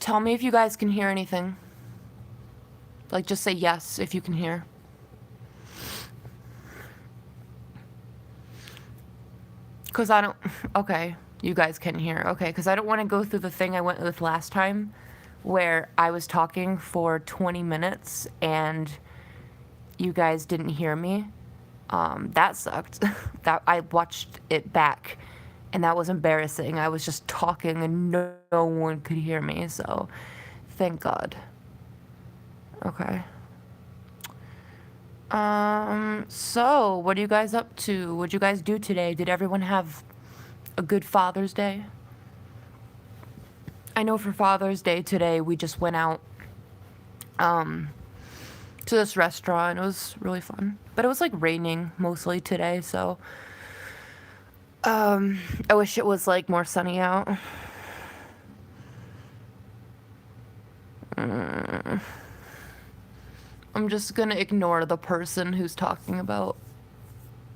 Tell me if you guys can hear anything. Like, just say yes if you can hear. Because I don't... Okay, you guys can hear. Okay, because I don't want to go through the thing I went with last time where I was talking for 20 minutes and you guys didn't hear me. That sucked. That I watched it back and that was embarrassing. I was just talking and no one could hear me, so thank God. Okay. So what are you guys up to? What'd you guys do today? Did everyone have a good Father's Day? I know for Father's Day today we just went out to this restaurant. It was really fun. But it was like raining mostly today, so I wish it was like more sunny out. I'm just gonna ignore the person who's talking about,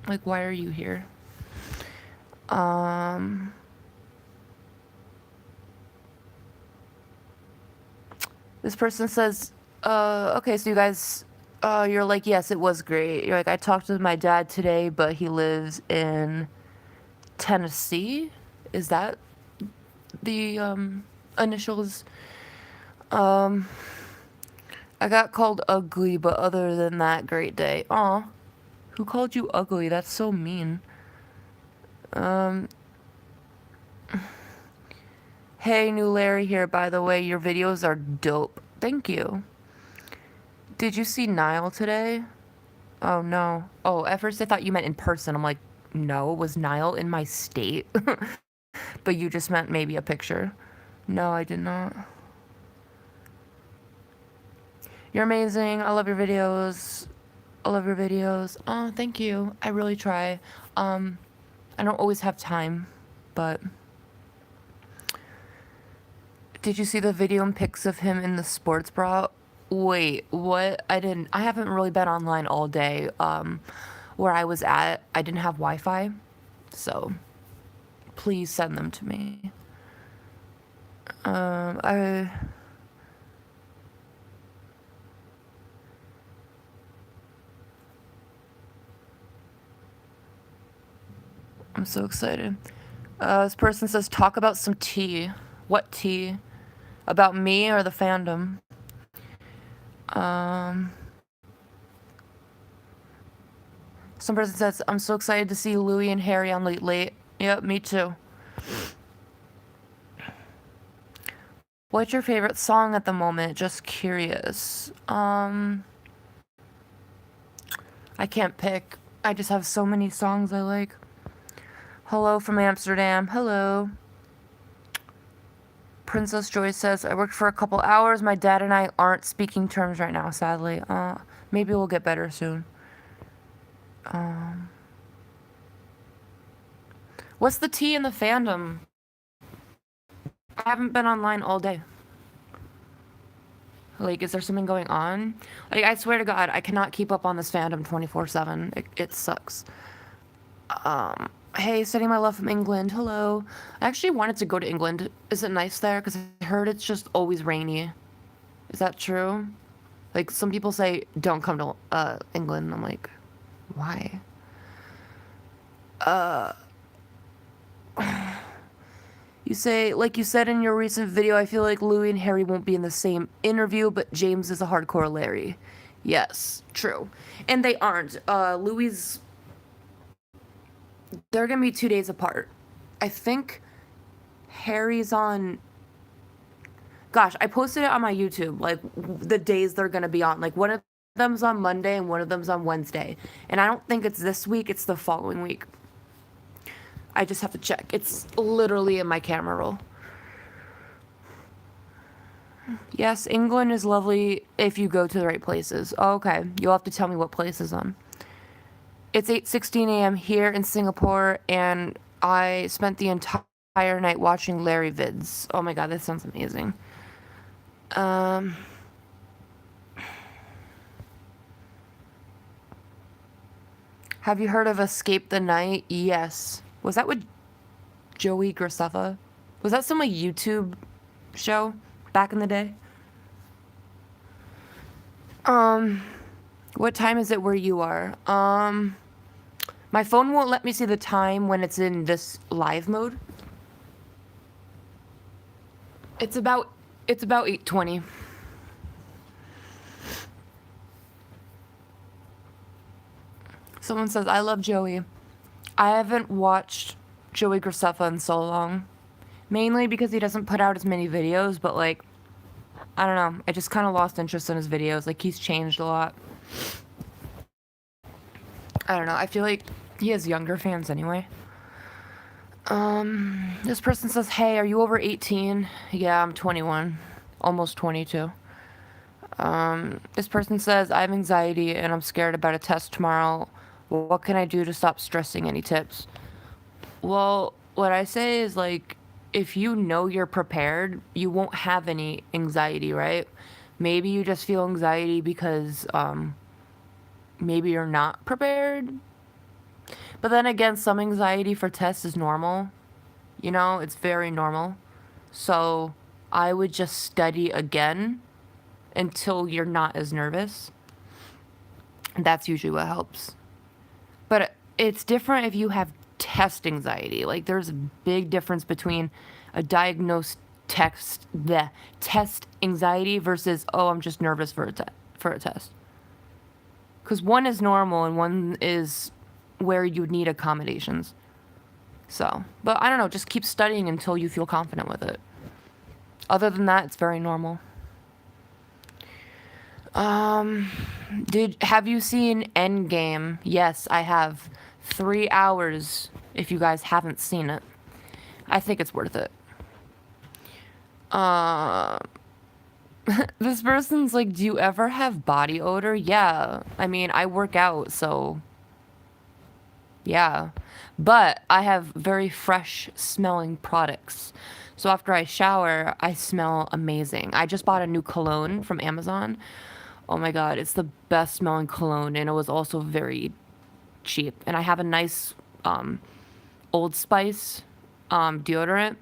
like, why are you here? This person says, okay, so you guys, you're like, yes, it was great. You're like, I talked to my dad today, but he lives in Tennessee. Is that the, initials? I got called ugly, but other than that, great day. Aw. Who called you ugly? That's so mean. Hey, new Larry here, by the way. Your videos are dope. Thank you. Did you see Niall today? Oh, no. Oh, at first I thought you meant in person. I'm like, no, was Niall in my state? But you just meant maybe a picture. No, I did not. You're amazing. I love your videos. I love your videos. Oh, thank you. I really try. I don't always have time, but... Did you see the video and pics of him in the sports bra? Wait, what? I haven't really been online all day. Where I was at, I didn't have Wi-Fi, so please send them to me. I'm so excited. This person says, talk about some tea. What tea? About me or the fandom? Some person says, I'm so excited to see Louis and Harry on Late Late. Yep, me too. What's your favorite song at the moment? Just curious. I can't pick. I just have so many songs I like. Hello from Amsterdam. Hello. Princess Joy says, I worked for a couple hours. My dad and I aren't speaking terms right now, sadly. Maybe we'll get better soon. What's the tea in the fandom? I haven't been online all day. Like, is there something going on? Like, I swear to God, I cannot keep up on this fandom 24/7. It sucks. Hey, sending my love from England. Hello. I actually wanted to go to England. Is it nice there? Because I heard it's just always rainy. Is that true? Like, some people say, don't come to England. I'm like, why? You say, like you said in your recent video, I feel like Louis and Harry won't be in the same interview, but James is a hardcore Larry. Yes, true. And they aren't. Louis... They're gonna be 2 days apart. I think Harry's on... Gosh, I posted it on my YouTube, like, the days they're gonna be on. Like, one of them's on Monday and one of them's on Wednesday. And I don't think it's this week, it's the following week. I just have to check. It's literally in my camera roll. Yes, England is lovely if you go to the right places. Oh, okay, you'll have to tell me what places on. It's 8:16 a.m. here in Singapore, and I spent the entire night watching Larry vids. Oh my god, that sounds amazing. Have you heard of Escape the Night? Yes. Was that with Joey Graceffa? Was that some like YouTube show? back in the day. What time is it where you are? My phone won't let me see the time when it's in this live mode. It's about 8:20. Someone says, I love Joey. I haven't watched Joey Graceffa in so long. Mainly because he doesn't put out as many videos, but like, I don't know. I just kind of lost interest in his videos. Like, he's changed a lot. I don't know. I feel like he has younger fans anyway. This person says, hey, are you over 18? Yeah, I'm 21. Almost 22. This person says, I have anxiety and I'm scared about a test tomorrow. What can I do to stop stressing? Any tips? Well, what I say is, like, if you know you're prepared, you won't have any anxiety, right? Maybe you just feel anxiety because, maybe you're not prepared. But then again, some anxiety for tests is normal. You know, it's very normal. So I would just study again until you're not as nervous. And that's usually what helps. But it's different if you have test anxiety. Like, there's a big difference between a diagnosed test anxiety versus, oh, I'm just nervous for a test. Because one is normal and one is where you would need accommodations. So, but I don't know, just keep studying until you feel confident with it. Other than that, it's very normal. Have you seen Endgame? Yes, I have. 3 hours, if you guys haven't seen it. I think it's worth it. This person's like, do you ever have body odor? Yeah. I mean, I work out, so yeah. But I have very fresh smelling products. So after I shower, I smell amazing. I just bought a new cologne from Amazon. Oh my god, it's the best smelling cologne, and it was also very cheap. And I have a nice Old Spice deodorant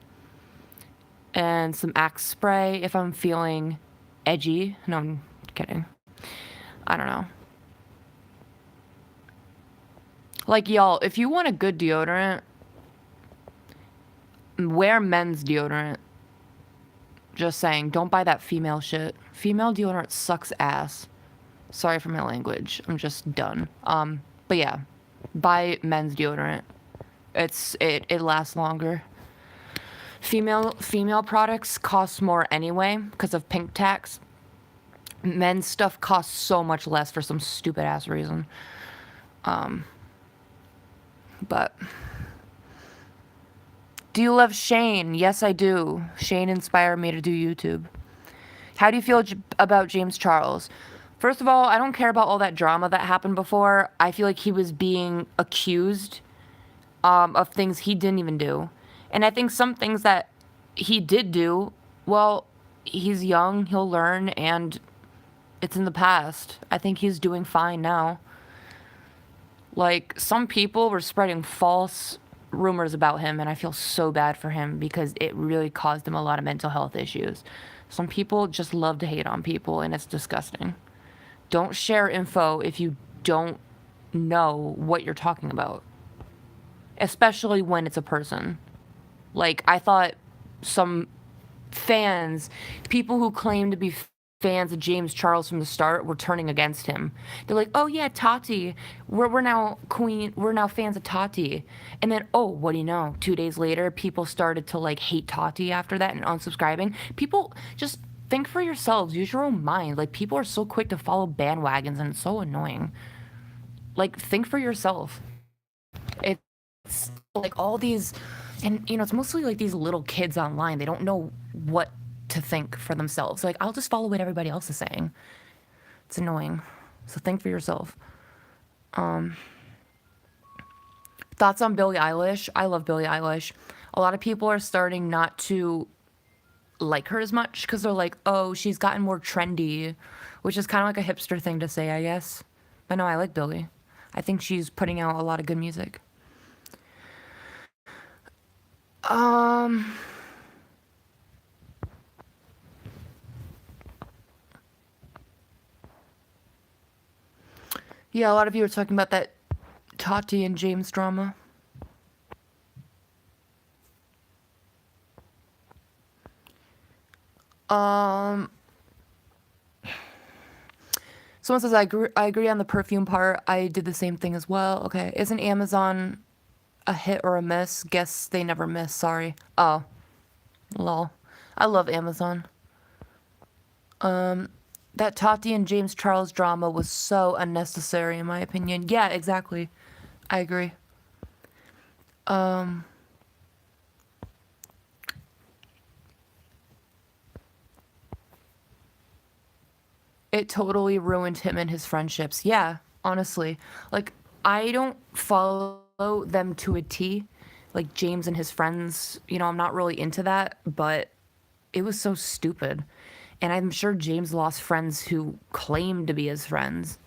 and some Axe spray if I'm feeling edgy. No, I'm kidding. I don't know. Like, y'all, if you want a good deodorant, wear men's deodorant. Just saying, don't buy that female shit. Female deodorant sucks ass. Sorry for my language. I'm just done. But yeah, buy men's deodorant. It lasts longer. Female products cost more anyway because of pink tax. Men's stuff costs so much less for some stupid ass reason. But do you love Shane? Yes, I do. Shane inspired me to do YouTube. How do you feel about James Charles? First of all, I don't care about all that drama that happened before. I feel like he was being accused of things he didn't even do. And I think some things that he did do, well, he's young, he'll learn, and it's in the past. I think he's doing fine now. Like, some people were spreading false rumors about him, and I feel so bad for him because it really caused him a lot of mental health issues. Some people just love to hate on people, and it's disgusting. Don't share info if you don't know what you're talking about, especially when it's a person. Like, I thought some people who claim to be fans of James Charles from the start were turning against him. They're like, oh yeah, Tati, we're now fans of Tati. And then, oh, what do you know? 2 days later, people started to like hate Tati after that and unsubscribing. People, just think for yourselves, use your own mind. Like, people are so quick to follow bandwagons and it's so annoying. Like, think for yourself. It's like all these, and you know, it's mostly like these little kids online. They don't know what to think for themselves. Like, I'll just follow what everybody else is saying. It's annoying. So think for yourself. Thoughts on Billie Eilish? I love Billie Eilish. A lot of people are starting not to like her as much because they're like, oh, she's gotten more trendy, which is kind of like a hipster thing to say, I guess. But no, I like Billie. I think she's putting out a lot of good music. Yeah, a lot of you were talking about that Tati and James drama. Someone says, I agree on the perfume part. I did the same thing as well. Okay. Isn't Amazon a hit or a miss? Guess they never miss. Sorry. Oh. Lol. I love Amazon. That Tati and James Charles drama was so unnecessary, in my opinion. Yeah, exactly. I agree. It totally ruined him and his friendships. Yeah, honestly. Like, I don't follow them to a T. Like, James and his friends, I'm not really into that, but it was so stupid. And I'm sure James lost friends who claimed to be his friends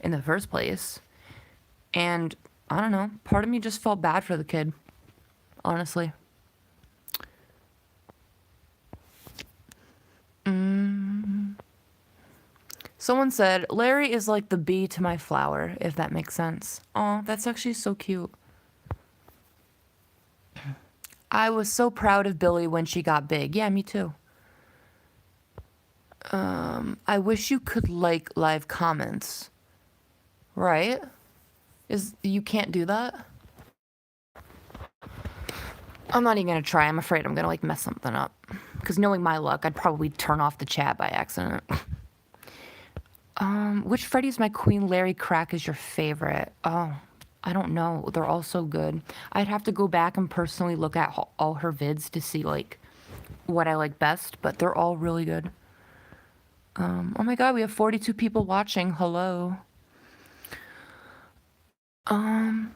in the first place. And I don't know, part of me just felt bad for the kid, honestly. Someone said, Larry is like the bee to my flower, if that makes sense. Aw, that's actually so cute. I was so proud of Billy when she got big. Yeah, me too. I wish you could like live comments. Right? You can't do that? I'm not even gonna try. I'm afraid I'm gonna like mess something up. Because knowing my luck, I'd probably turn off the chat by accident. Which Freddy's My Queen Larry crack is your favorite? Oh, I don't know. They're all so good. I'd have to go back and personally look at all her vids to see like what I like best, but they're all really good. Oh my god, we have 42 people watching. Hello. I'm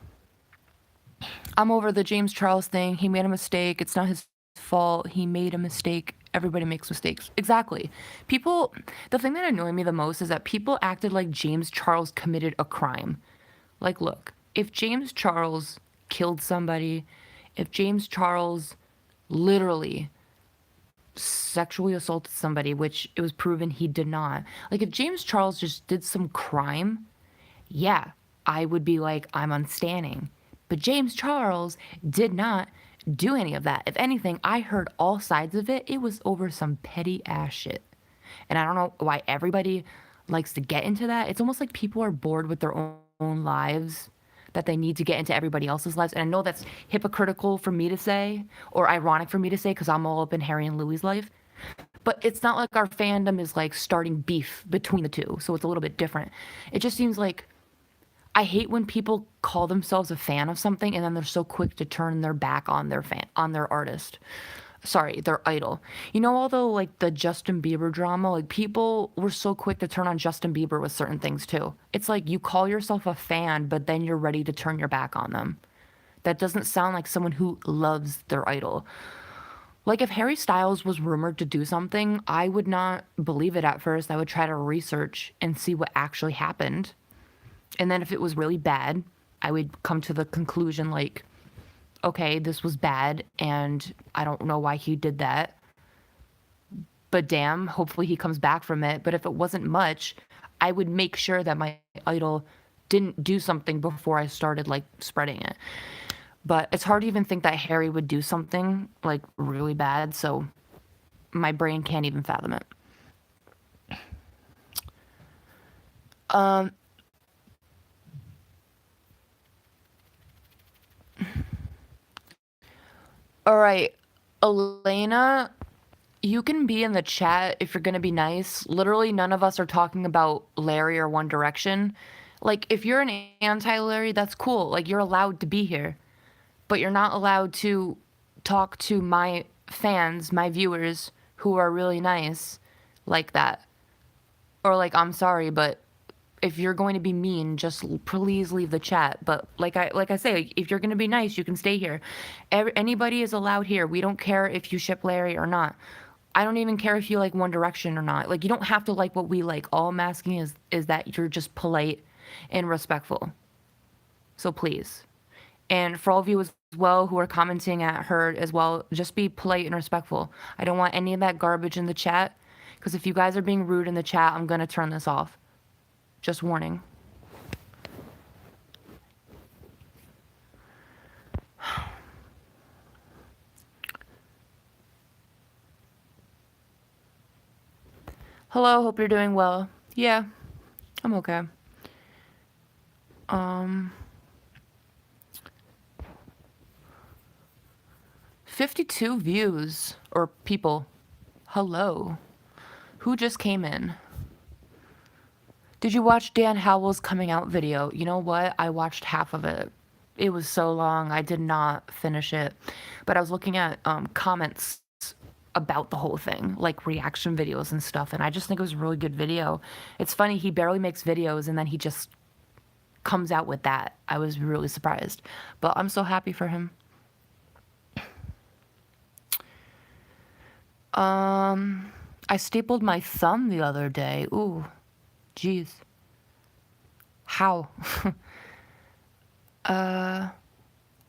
over the James Charles thing. He made a mistake. It's not his fault. He made a mistake. Everybody makes mistakes. Exactly. The thing that annoyed me the most is that people acted like James Charles committed a crime. Like, look, if James Charles killed somebody, if James Charles literally sexually assaulted somebody, which it was proven he did not, like, if James Charles just did some crime, yeah, I would be like, I'm unstanding. But James Charles did not do any of that. If anything, I heard all sides of it. It was over some petty ass shit. And I don't know why everybody likes to get into that. It's almost like people are bored with their own lives, that they need to get into everybody else's lives. And I know that's hypocritical for me to say, or ironic for me to say, because I'm all up in Harry and Louis' life. But it's not like our fandom is like starting beef between the two. So it's a little bit different. It just seems like I hate when people call themselves a fan of something and then they're so quick to turn their back on their artist. Sorry, their idol. Although like the Justin Bieber drama, like people were so quick to turn on Justin Bieber with certain things too. It's like you call yourself a fan, but then you're ready to turn your back on them. That doesn't sound like someone who loves their idol. Like if Harry Styles was rumored to do something, I would not believe it at first. I would try to research and see what actually happened. And then if it was really bad, I would come to the conclusion like, okay, this was bad and I don't know why he did that. But damn, hopefully he comes back from it. But if it wasn't much, I would make sure that my idol didn't do something before I started like spreading it. But it's hard to even think that Harry would do something like really bad, so my brain can't even fathom it. All right, Elena, you can be in the chat if you're gonna be nice. Literally, none of us are talking about Larry or One Direction. Like, if you're an anti-Larry, that's cool. Like, you're allowed to be here. But you're not allowed to talk to my fans, my viewers, who are really nice like that. Or like, I'm sorry, but if you're going to be mean, just please leave the chat. But like I say, if you're going to be nice, you can stay here. Anybody is allowed here. We don't care if you ship Larry or not. I don't even care if you like One Direction or not. Like, you don't have to like what we like. All I'm asking is that you're just polite and respectful. So please. And for all of you as well who are commenting at her as well, just be polite and respectful. I don't want any of that garbage in the chat, because if you guys are being rude in the chat, I'm going to turn this off. Just warning. Hello, hope you're doing well. Yeah, I'm okay. 52 views or people. Hello. Who just came in? Did you watch Dan Howell's coming out video? You know what? I watched half of it. It was so long, I did not finish it. But I was looking at comments about the whole thing, like reaction videos and stuff, and I just think it was a really good video. It's funny, he barely makes videos and then he just comes out with that. I was really surprised. But I'm so happy for him. I stapled my thumb the other day. Ooh, jeez. How? I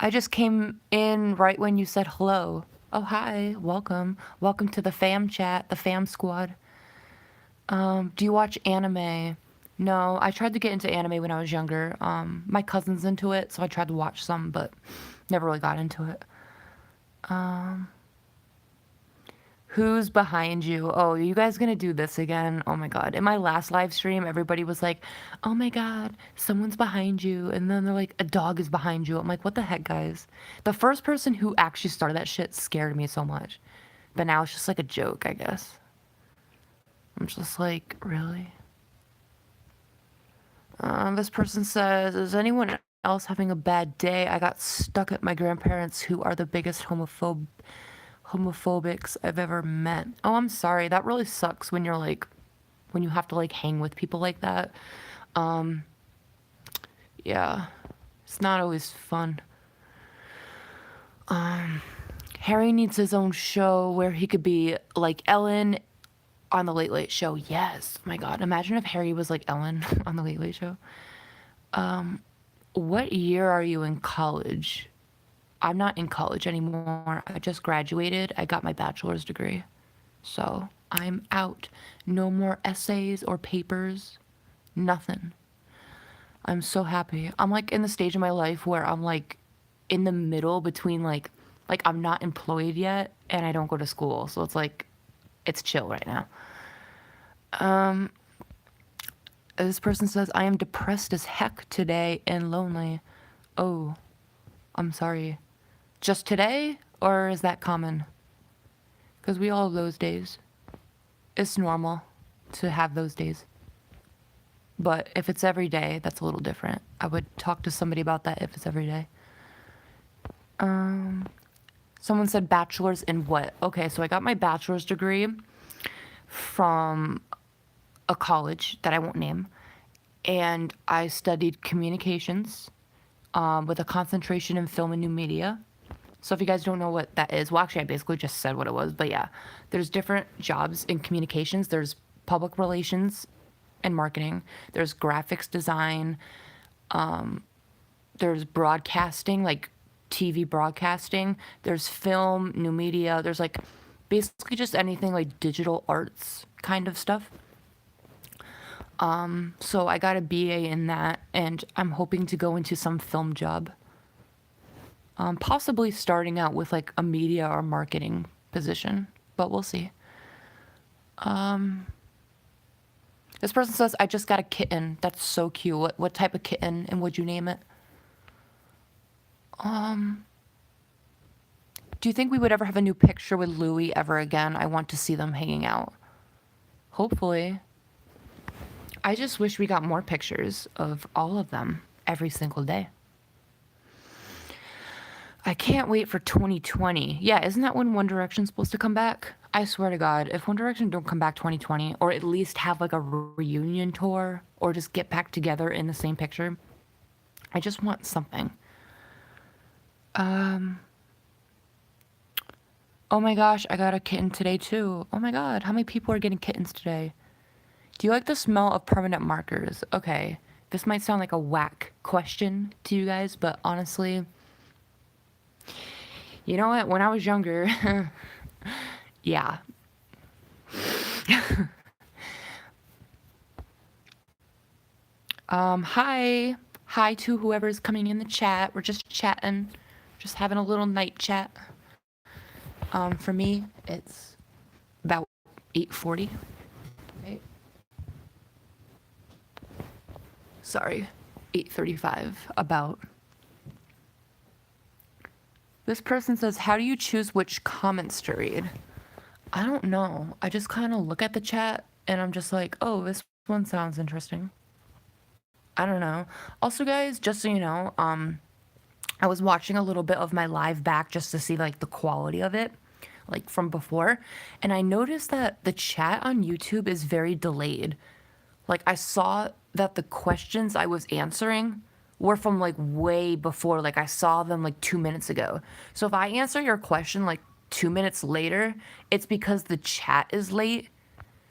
just came in right when you said hello. Oh, hi. Welcome. Welcome to the fam chat, the fam squad. Do you watch anime? No, I tried to get into anime when I was younger. My cousin's into it, so I tried to watch some, but never really got into it. Who's behind you? Oh, are you guys gonna do this again? Oh my god. In my last live stream, everybody was like, oh my god, someone's behind you. And then they're like, a dog is behind you. I'm like, what the heck, guys? The first person who actually started that shit scared me so much. But now it's just like a joke, I guess. I'm just like, really? This person says, is anyone else having a bad day? I got stuck at my grandparents, who are the biggest homophobics I've ever met. Oh, I'm sorry. That really sucks when you're like, when you have to like hang with people like that. Yeah, it's not always fun. Harry needs his own show where he could be like Ellen on the Late Late Show. Yes. Oh my God. Imagine if Harry was like Ellen on the Late Late Show. What year are you in college? I'm not in college anymore. I just graduated. I got my bachelor's degree. So I'm out. No more essays or papers. Nothing. I'm so happy. I'm like in the stage of my life where I'm like in the middle between like I'm not employed yet and I don't go to school. So it's like it's chill right now. This person says, I am depressed as heck today and lonely. Oh, I'm sorry. Just today? Or is that common? Because we all have those days. It's normal to have those days. But if it's every day, that's a little different. I would talk to somebody about that if it's every day. Someone said bachelor's in what? Okay, so I got my bachelor's degree from a college that I won't name. And I studied communications with a concentration in film and new media. So if you guys don't know what that is, well, actually, I basically just said what it was. But yeah, there's different jobs in communications. There's public relations and marketing. There's graphics design. There's broadcasting, like TV broadcasting. There's film, new media. There's like basically just anything like digital arts kind of stuff. So I got a BA in that, and I'm hoping to go into some film job. Possibly starting out with like a media or marketing position, but we'll see. This person says, I just got a kitten. That's so cute. What type of kitten, and would you name it? Do you think we would ever have a new picture with Louie ever again? I want to see them hanging out. Hopefully. I just wish we got more pictures of all of them every single day. I can't wait for 2020. Yeah, isn't that when One Direction's supposed to come back? I swear to God, if One Direction don't come back 2020, or at least have like a reunion tour, or just get back together in the same picture, I just want something. Oh my gosh, I got a kitten today too. Oh my God, how many people are getting kittens today? Do you like the smell of permanent markers? Okay, this might sound like a whack question to you guys, but honestly, you know what? When I was younger, yeah. Hi. Hi to whoever's coming in the chat. We're just chatting. Just having a little night chat. For me, it's about 8:40. Right? Sorry, 8:35 about. This person says, how do you choose which comments to read? I don't know. I just kind of look at the chat and I'm just like, oh, this one sounds interesting. I don't know. Also, guys, just so you know, I was watching a little bit of my live back just to see like the quality of it, like from before, and I noticed that the chat on YouTube is very delayed. Like I saw that the questions I was answering were from like way before, like I saw them like 2 minutes ago. So if I answer your question like 2 minutes later, it's because the chat is late.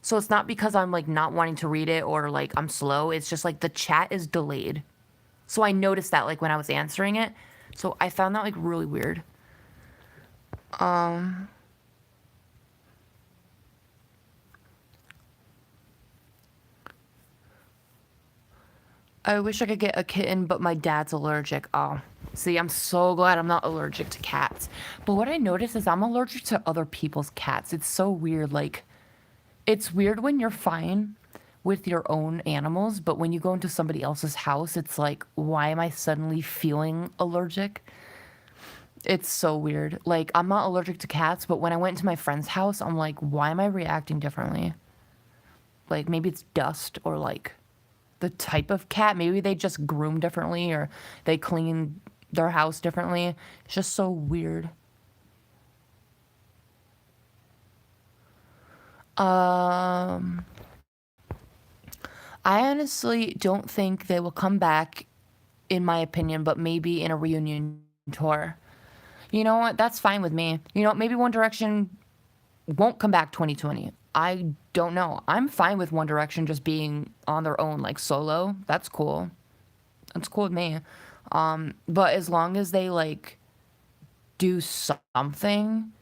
So it's not because I'm like not wanting to read it or like I'm slow. It's just like the chat is delayed. So I noticed that like when I was answering it. So I found that like really weird. I wish I could get a kitten, but my dad's allergic. Oh, see, I'm so glad I'm not allergic to cats. But what I noticed is I'm allergic to other people's cats. It's so weird. Like, it's weird when you're fine with your own animals, but when you go into somebody else's house, it's like, why am I suddenly feeling allergic? It's so weird. Like, I'm not allergic to cats, but when I went to my friend's house, I'm like, why am I reacting differently? Like, maybe it's dust or like the type of cat. Maybe they just groom differently or they clean their house differently. It's just so weird. I honestly don't think they will come back, in my opinion, but maybe in a reunion tour. You know what? That's fine with me. You know, maybe One Direction won't come back 2020. I don't know. I'm fine with One Direction just being on their own, like solo. That's cool. That's cool with me. But as long as they like do something,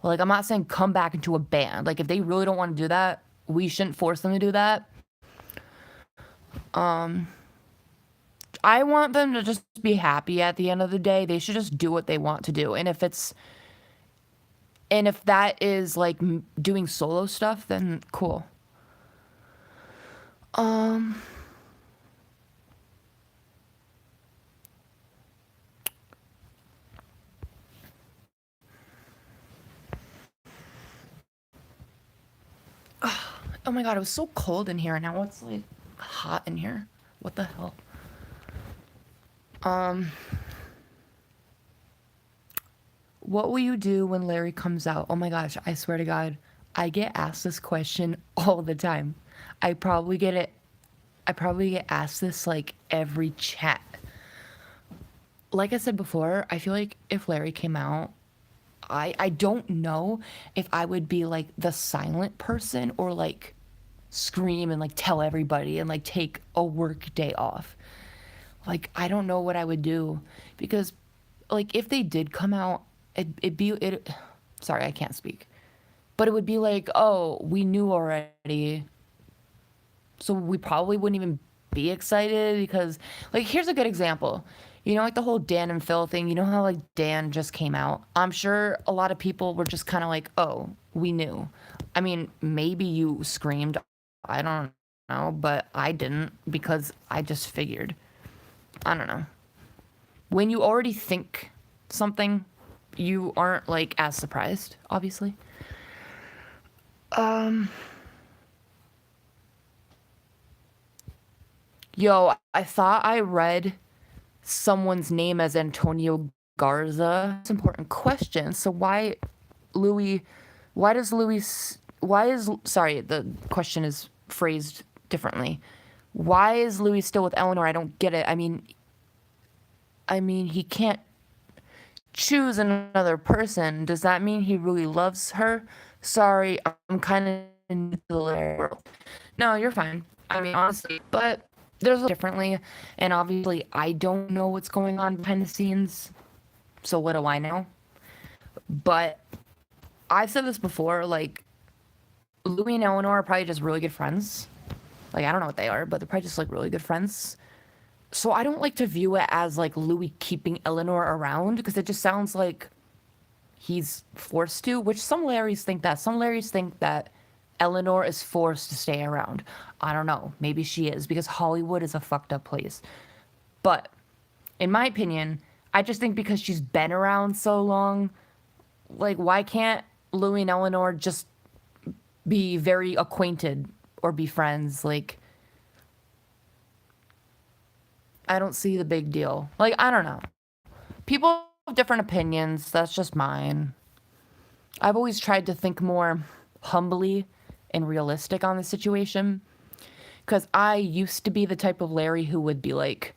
like I'm not saying come back into a band. Like if they really don't want to do that, we shouldn't force them to do that. I want them to just be happy at the end of the day. They should just do what they want to do. And if that is like doing solo stuff, then cool. Oh my god, it was so cold in here and now it's like hot in here. What the hell? What will you do when Larry comes out? Oh my gosh, I swear to God, I get asked this question all the time. I probably get asked this like every chat. Like I said before, I feel like if Larry came out, I don't know if I would be like the silent person or like scream and like tell everybody and like take a work day off. Like I don't know what I would do because like if they did come out, it sorry, I can't speak. But it would be like, "Oh, we knew already." So we probably wouldn't even be excited because like here's a good example. You know, like the whole Dan and Phil thing, you know how like Dan just came out? I'm sure a lot of people were just kind of like, "Oh, we knew." I mean, maybe you screamed. I don't know, but I didn't because I just figured. I don't know. When you already think something, you aren't like as surprised, obviously. Yo, I thought I read someone's name as Antonio Garza. It's an important question. So Louis, sorry, the question is phrased differently. Why is Louis still with Eleanor? I don't get it. I mean, he can't choose another person. Does that mean he really loves her? Sorry, I'm kind of in the world. No, you're fine. I mean, honestly, but there's a differently, and obviously, I don't know what's going on behind the scenes. So what do I know? But I've said this before. Like, Louis and Eleanor are probably just really good friends. Like, I don't know what they are, but they're probably just like really good friends. So I don't like to view it as like Louis keeping Eleanor around because it just sounds like he's forced to, which some Larrys think that. Some Larrys think that Eleanor is forced to stay around. I don't know. Maybe she is, because Hollywood is a fucked up place. But in my opinion, I just think because she's been around so long, like, why can't Louis and Eleanor just be very acquainted or be friends? Like, I don't see the big deal. Like, I don't know. People have different opinions. That's just mine. I've always tried to think more humbly and realistic on the situation, because I used to be the type of Larry who would be like,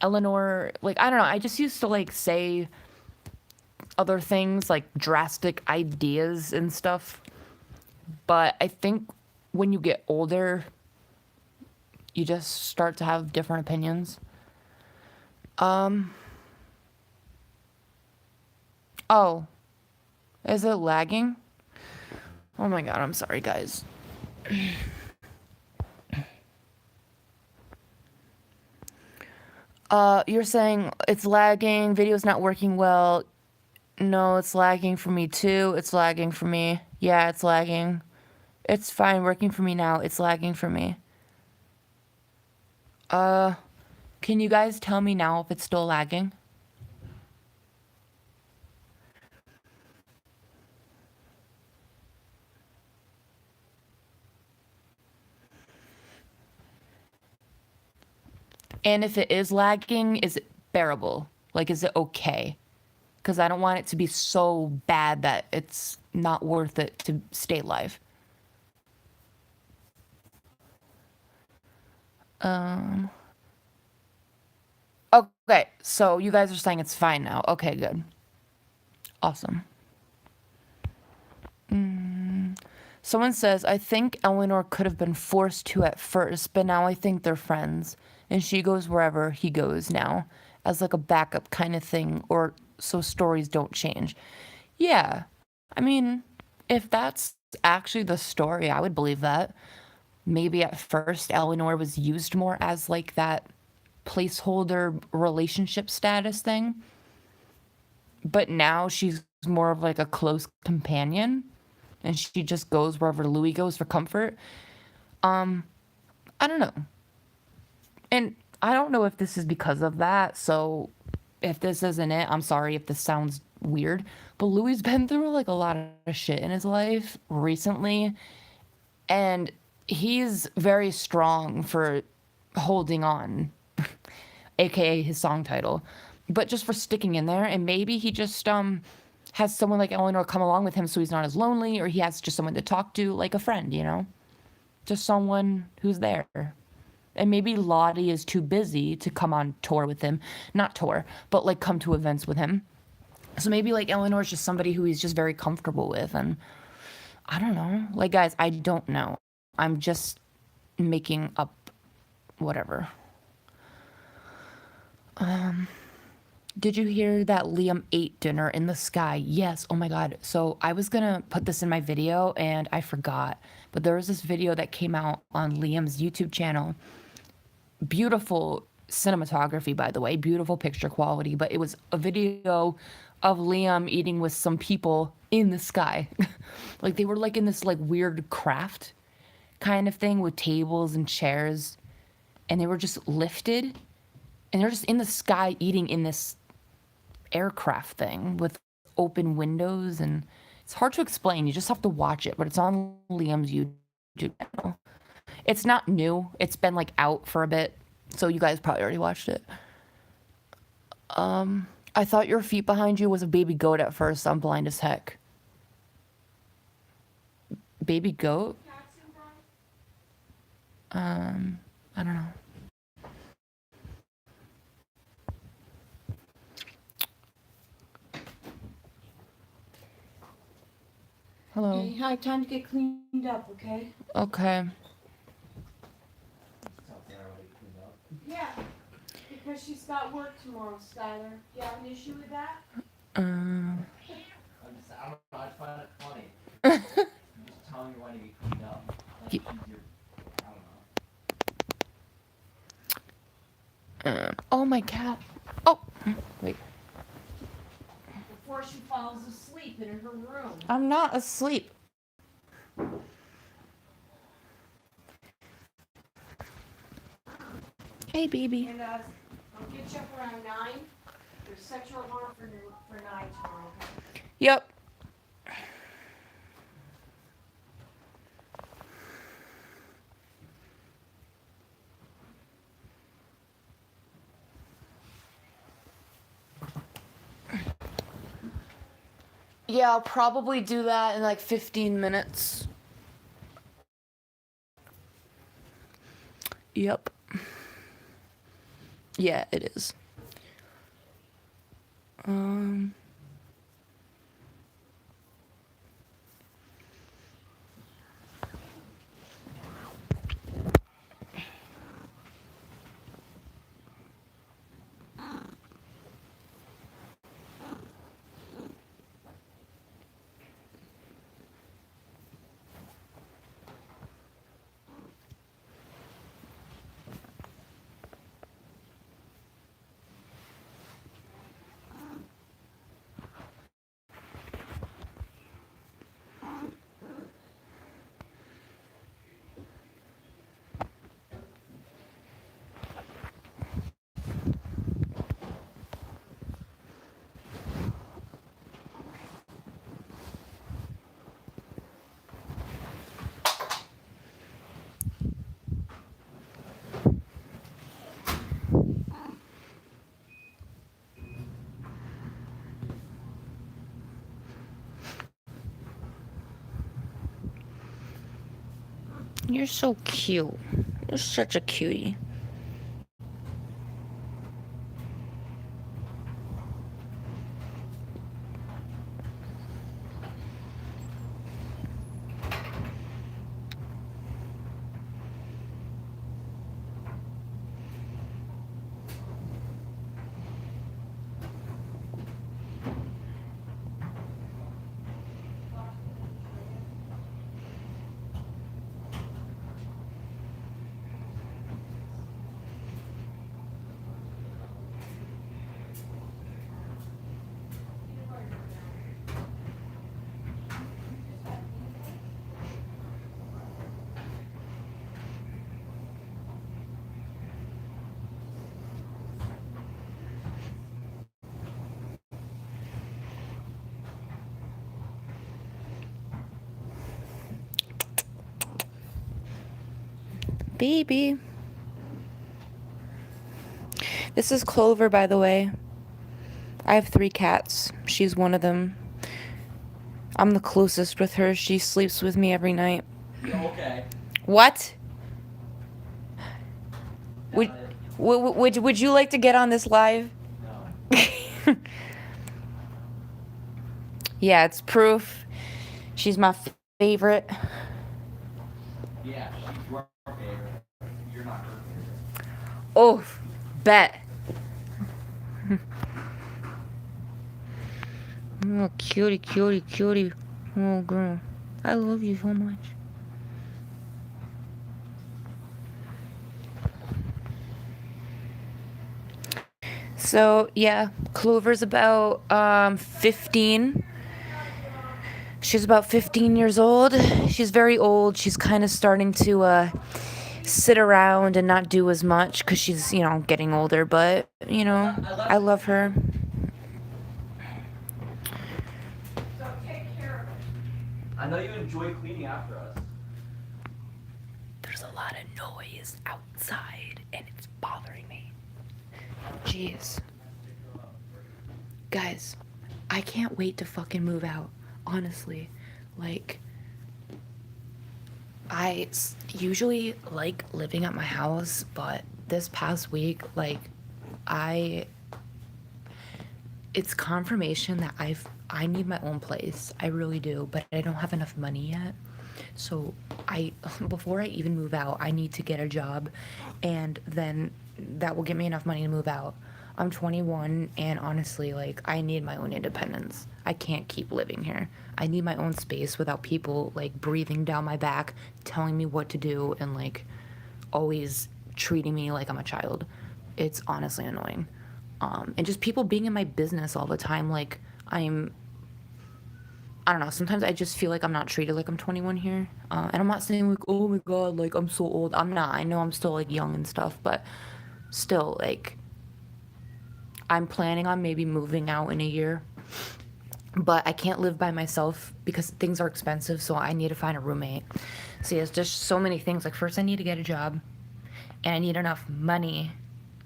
Eleanor, like, I don't know, I just used to like say other things, like drastic ideas and stuff. But I think when you get older, you just start to have different opinions. Oh, is it lagging? Oh my god, I'm sorry, guys. You're saying it's lagging, video's not working well. No, it's lagging for me too. It's lagging for me. Yeah, it's lagging. It's fine working for me now. It's lagging for me. Can you guys tell me now if it's still lagging? And if it is lagging, is it bearable? Like, is it okay? Because I don't want it to be so bad that it's not worth it to stay live. Okay, so you guys are saying it's fine now. Okay, good. Awesome. Someone says, I think Eleanor could have been forced to at first, but now I think they're friends. And she goes wherever he goes now, as like a backup kind of thing, or so stories don't change. Yeah, I mean, if that's actually the story, I would believe that. Maybe at first Eleanor was used more as like that placeholder relationship status thing, but now she's more of like a close companion, and she just goes wherever Louis goes for comfort. I don't know. And I don't know if this is because of that, so if this isn't it, I'm sorry if this sounds weird, but Louis's been through like a lot of shit in his life recently, and he's very strong for holding on, aka his song title, but just for sticking in there. And maybe he just has someone like Eleanor come along with him so he's not as lonely, or he has just someone to talk to, like a friend, you know? Just someone who's there. And maybe Lottie is too busy to come on tour with him. Not tour, but like come to events with him. So maybe like Eleanor's just somebody who he's just very comfortable with. And I don't know. Like, guys, I don't know. I'm just making up whatever. Did you hear that Liam ate dinner in the sky? Yes. Oh my God. So I was gonna put this in my video and I forgot. But there was this video that came out on Liam's YouTube channel. Beautiful cinematography, by the way. Beautiful picture quality. But it was a video of Liam eating with some people in the sky. Like, they were like in this like weird craft kind of thing with tables and chairs. And they were just lifted. And they're just in the sky eating in this aircraft thing with open windows, and it's hard to explain. You just have to watch it, but it's on Liam's YouTube channel. It's not new. It's been like out for a bit, so you guys probably already watched it. I thought your feet behind you was a baby goat at first. I'm blind as heck. Baby goat? I don't know. Hello. Okay, hi, time to get cleaned up, okay? Okay. Yeah, because she's got work tomorrow, Skylar. Do you have an issue with that? I don't know, I find it funny. I'm just telling you when to get cleaned up. Like, Ye- I don't know. Oh, my cat. Oh, wait. Before she falls asleep in her room. I'm not asleep. Hey, baby. And I'll get you up around 9. There's sexual harm for 9 tomorrow. Okay? Yep. Yeah, I'll probably do that in like 15 minutes. Yep. Yeah, it is. You're so cute. You're such a cutie. Baby. This is Clover, by the way. I have 3 cats. She's one of them. I'm the closest with her. She sleeps with me every night. Okay. What? Got it. Would you like to get on this live? No. Yeah, it's proof. She's my favorite. Yeah, she's your favorite. You're not her favorite. Oh, bet. Oh, cutie, cutie, cutie. Oh, girl. I love you so much. So, yeah, Clover's about 15. She's about 15 years old. She's very old. She's kind of starting to sit around and not do as much because she's, getting older. But, I love her. So take care of it. I know you enjoy cleaning after us. There's a lot of noise outside and it's bothering me. Jeez. Guys, I can't wait to fucking move out. Honestly. Like, I usually like living at my house, but this past week, like, it's confirmation that I need my own place. I really do, but I don't have enough money yet. So before I even move out, I need to get a job, and then that will give me enough money to move out. I'm 21, and honestly, like, I need my own independence. I can't keep living here. I need my own space without people, like, breathing down my back, telling me what to do, and, like, always treating me like I'm a child. It's honestly annoying. And just people being in my business all the time, like, I don't know, sometimes I just feel like I'm not treated like I'm 21 here. And I'm not saying, like, oh my god, like, I'm so old. I'm not. I know I'm still, like, young and stuff, but still, like, I'm planning on maybe moving out in a year, but I can't live by myself because things are expensive, so I need to find a roommate. See, it's just so many things. Like, first I need to get a job, and I need enough money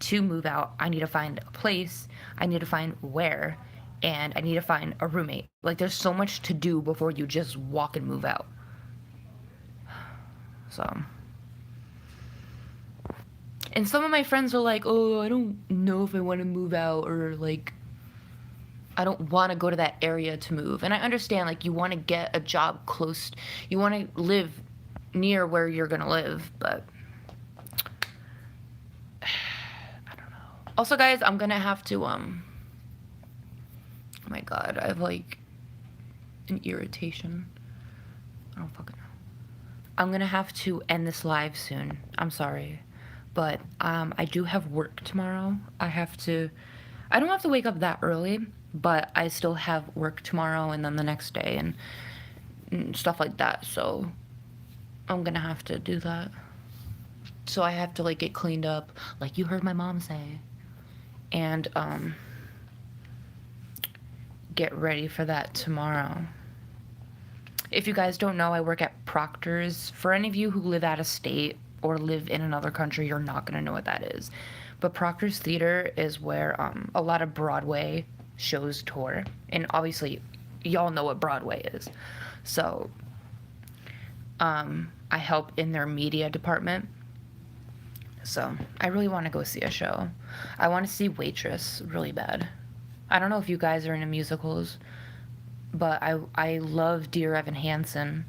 to move out. I need to find a place, I need to find where, and I need to find a roommate. Like, there's so much to do before you just walk and move out. So, and some of my friends are like, oh, I don't know if I want to move out, or like, I don't want to go to that area to move. And I understand, like, you want to get a job close, you want to live near where you're going to live, but I don't know. Also, guys, I'm going to have to, oh my God, I have, like, an irritation. I don't fucking know. I'm going to have to end this live soon. I'm sorry. But, I do have work tomorrow. I don't have to wake up that early, but I still have work tomorrow and then the next day and stuff like that, so I'm gonna have to do that. So I have to, like, get cleaned up, like you heard my mom say, and get ready for that tomorrow. If you guys don't know, I work at Proctor's. For any of you who live out of state or live in another country, you're not gonna know what that is. But Proctor's Theater is where a lot of Broadway shows tour. And obviously, y'all know what Broadway is. So, I help in their media department. So, I really want to go see a show. I want to see Waitress really bad. I don't know if you guys are into musicals, but I love Dear Evan Hansen.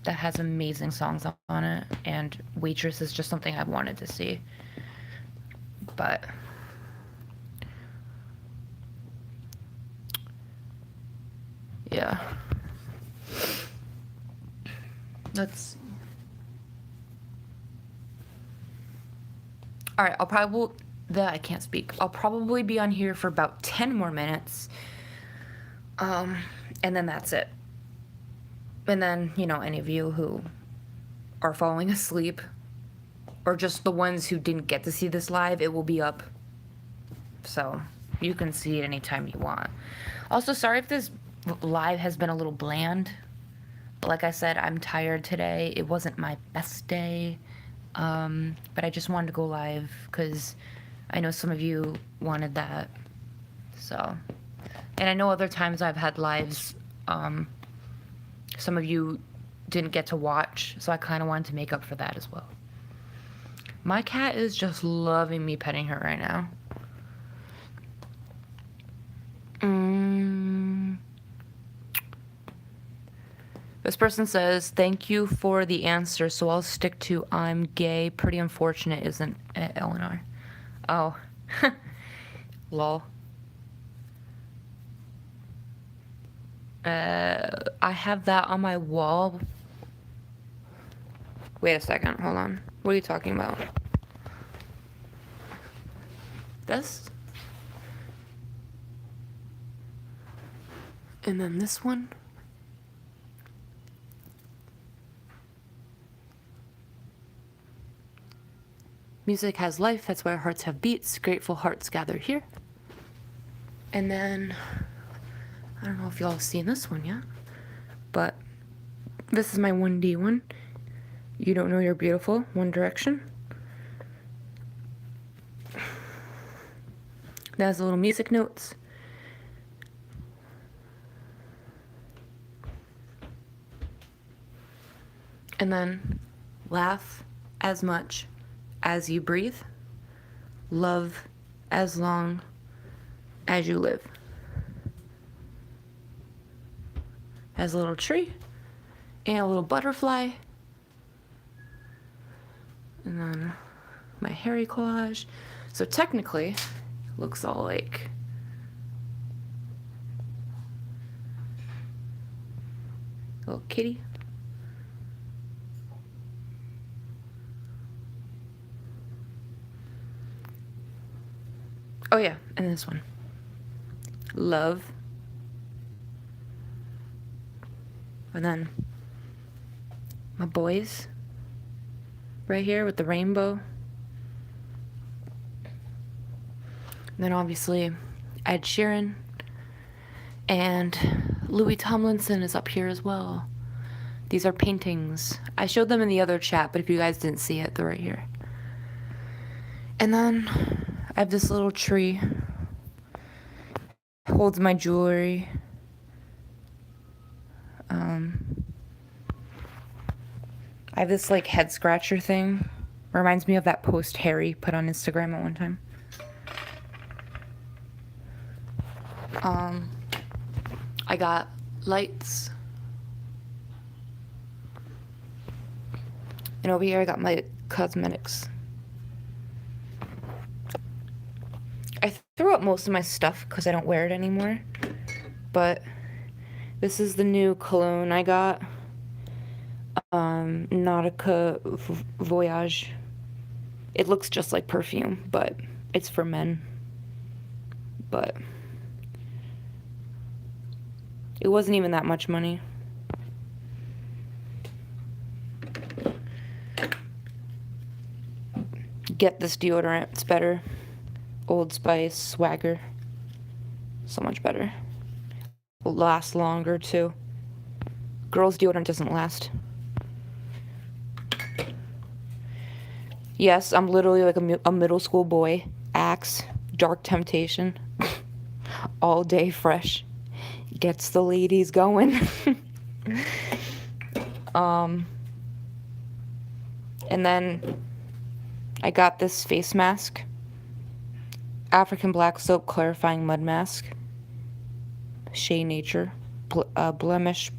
That has amazing songs on it. And Waitress is just something I've wanted to see. But yeah, let's see. All right, I can't speak. I'll probably be on here for about 10 more minutes, and then that's it. And then, you know, any of you who are falling asleep, or just the ones who didn't get to see this live, it will be up. So you can see it anytime you want. Also, sorry if this live has been a little bland. Like I said, I'm tired today. It wasn't my best day. But I just wanted to go live because I know some of you wanted that. So, and I know other times I've had lives, some of you didn't get to watch, so I kind of wanted to make up for that as well. My cat is just loving me petting her right now. This person says, thank you for the answer, so I'll stick to I'm gay. Pretty unfortunate, isn't it, Eleanor? Oh. Lol. I have that on my wall. Wait a second, hold on. What are you talking about? This? And then this one? Music has life, that's why our hearts have beats. Grateful hearts gather here. And then, I don't know if y'all have seen this one yet, but this is my 1D one. You don't know you're beautiful, One Direction. That has a little music notes. And then, laugh as much as you breathe. Love as long as you live. Has a little tree and a little butterfly. And then my hairy collage. So technically, it looks all like a little kitty. Oh yeah, and this one. Love. And then my boys right here with the rainbow. Then obviously Ed Sheeran. And Louis Tomlinson is up here as well. These are paintings. I showed them in the other chat, but if you guys didn't see it, they're right here. And then I have this little tree. Holds my jewelry. I have this like head scratcher thing. Reminds me of that post Harry put on Instagram at one time. I got lights. And over here I got my cosmetics. I threw out most of my stuff because I don't wear it anymore. But this is the new cologne I got. Nautica Voyage. It looks just like perfume, but it's for men. But it wasn't even that much money. Get this deodorant, it's better. Old Spice, Swagger. So much better. Will last longer too. Girls' deodorant doesn't last. Yes, I'm literally like a middle school boy. Axe, Dark Temptation. All day fresh. Gets the ladies going. And then I got this face mask. African Black Soap Clarifying Mud Mask. Shea Nature. Blemish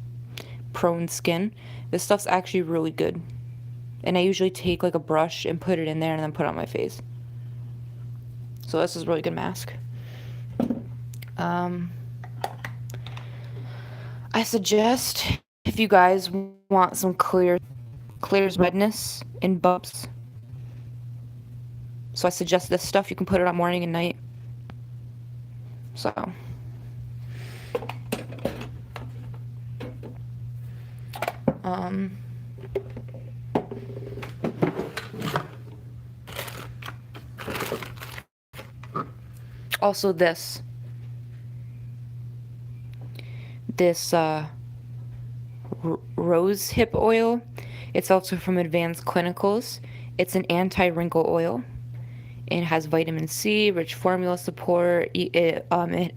Prone Skin. This stuff's actually really good. And I usually take like a brush and put it in there and then put it on my face. So this is a really good mask. I suggest if you guys want some clears redness and bumps. So I suggest this stuff. You can put it on morning and night. So. Also this rose hip oil. It's also from Advanced Clinicals. It's an anti-wrinkle oil. It has vitamin C, rich formula support. It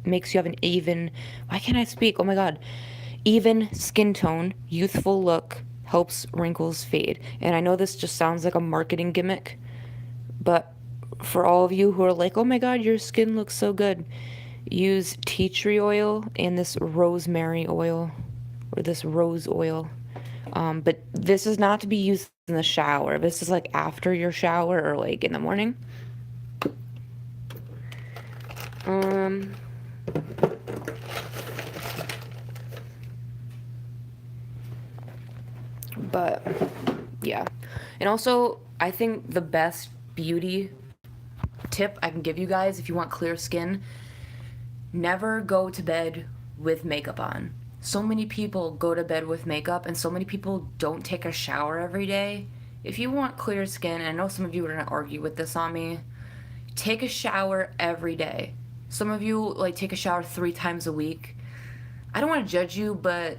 makes you have an even, why can't I speak? Oh my God. Even skin tone, youthful look, helps wrinkles fade. And I know this just sounds like a marketing gimmick, but for all of you who are like, oh my God, your skin looks so good, use tea tree oil and this rosemary oil, or this rose oil. But this is not to be used in the shower. This is like after your shower or like in the morning. But yeah. And also, I think the best beauty tip I can give you guys if you want clear skin, never go to bed with makeup on. So many people go to bed with makeup, and so many people don't take a shower every day. If you want clear skin, and I know some of you are going to argue with this on me, take a shower every day. Some of you like take a shower 3 times a week. I don't want to judge you, but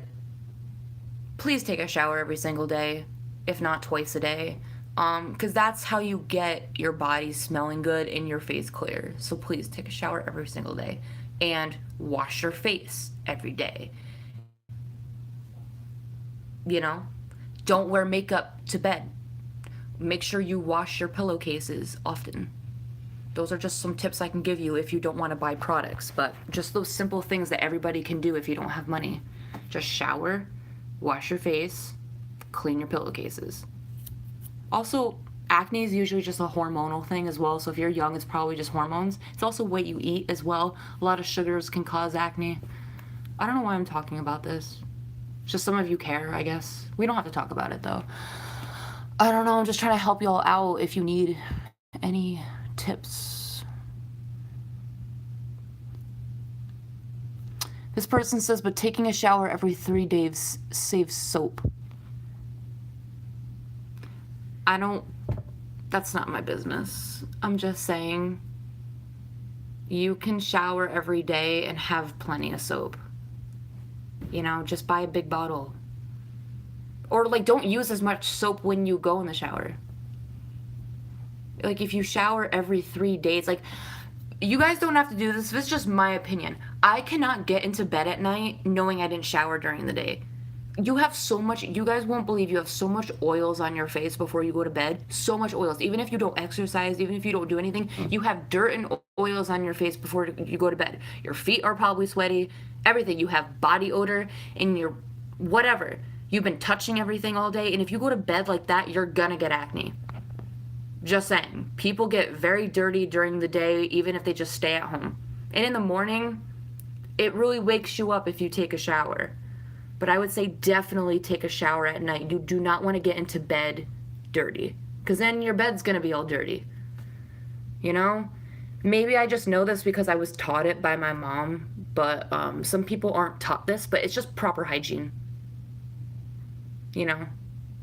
please take a shower every single day, if not twice a day. Because that's how you get your body smelling good and your face clear. So please take a shower every single day and wash your face every day. You know, don't wear makeup to bed. Make sure you wash your pillowcases often. Those are just some tips I can give you if you don't want to buy products, but just those simple things that everybody can do if you don't have money. Just shower, wash your face, clean your pillowcases. Also, acne is usually just a hormonal thing as well, so if you're young, it's probably just hormones. It's also what you eat as well. A lot of sugars can cause acne. I don't know why I'm talking about this. Just some of you care, I guess. We don't have to talk about it, though. I don't know, I'm just trying to help y'all out if you need any tips. This person says, but taking a shower every 3 days saves soap. That's not my business. I'm just saying, You can shower every day and have plenty of soap. You know, just buy a big bottle. Or, like, don't use as much soap when you go in the shower. Like, if you shower every 3 days, like, you guys don't have to do this. This is just my opinion. I cannot get into bed at night knowing I didn't shower during the day. You have so much, you guys won't believe you have so much oils on your face before you go to bed. So much oils. Even if you don't exercise, even if you don't do anything, you have dirt and oils on your face before you go to bed. Your feet are probably sweaty. Everything. You have body odor in your whatever. You've been touching everything all day. And if you go to bed like that, you're gonna get acne. Just saying. People get very dirty during the day, even if they just stay at home. And in the morning, it really wakes you up if you take a shower. But I would say definitely take a shower at night. You do not want to get into bed dirty, because then your bed's going to be all dirty. You know? Maybe I just know this because I was taught it by my mom, but some people aren't taught this, but it's just proper hygiene. You know?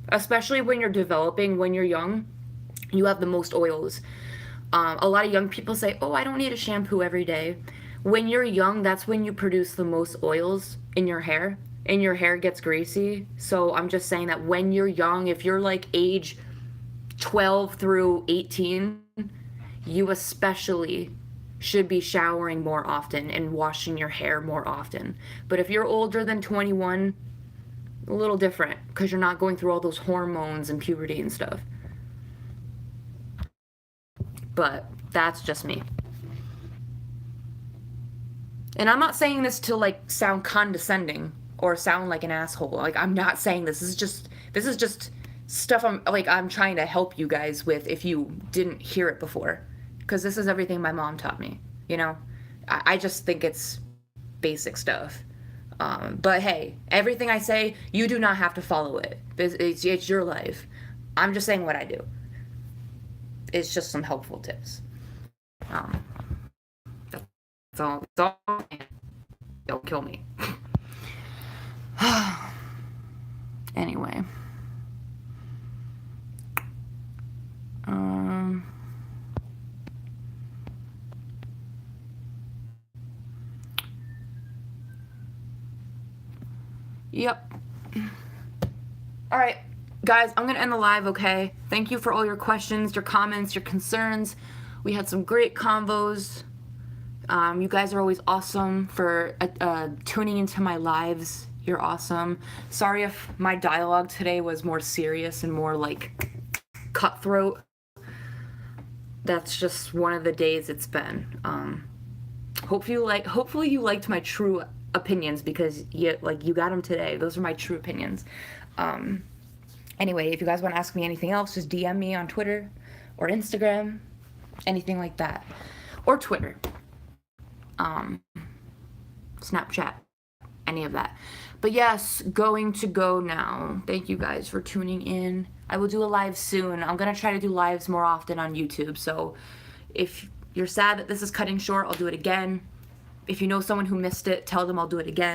Especially when you're developing, when you're young, you have the most oils. A lot of young people say, oh, I don't need a shampoo every day. When you're young, that's when you produce the most oils in your hair, and your hair gets greasy. So I'm just saying that when you're young, if you're like age 12 through 18, you especially should be showering more often and washing your hair more often. But if you're older than 21, a little different, because you're not going through all those hormones and puberty and stuff. But that's just me. And I'm not saying this to like sound condescending or sound like an asshole. Like, I'm not saying this. This is just stuff I'm trying to help you guys with if you didn't hear it before. Because this is everything my mom taught me, you know? I just think it's basic stuff. But hey, everything I say, you do not have to follow it. It's your life. I'm just saying what I do. It's just some helpful tips. That's all. Don't kill me. Anyway. Yep. All right. Guys, I'm going to end the live, okay? Thank you for all your questions, your comments, your concerns. We had some great convos. You guys are always awesome for tuning into my lives. You're awesome. Sorry if my dialogue today was more serious and more like cutthroat. That's just one of the days it's been. Hopefully you liked my true opinions, because you got them today. Those are my true opinions. Anyway, if you guys want to ask me anything else, just DM me on Twitter or Instagram, anything like that. Or Twitter. Snapchat, any of that. But yes, going to go now. Thank you guys for tuning in. I will do a live soon. I'm going to try to do lives more often on YouTube. So if you're sad that this is cutting short, I'll do it again. If you know someone who missed it, tell them I'll do it again.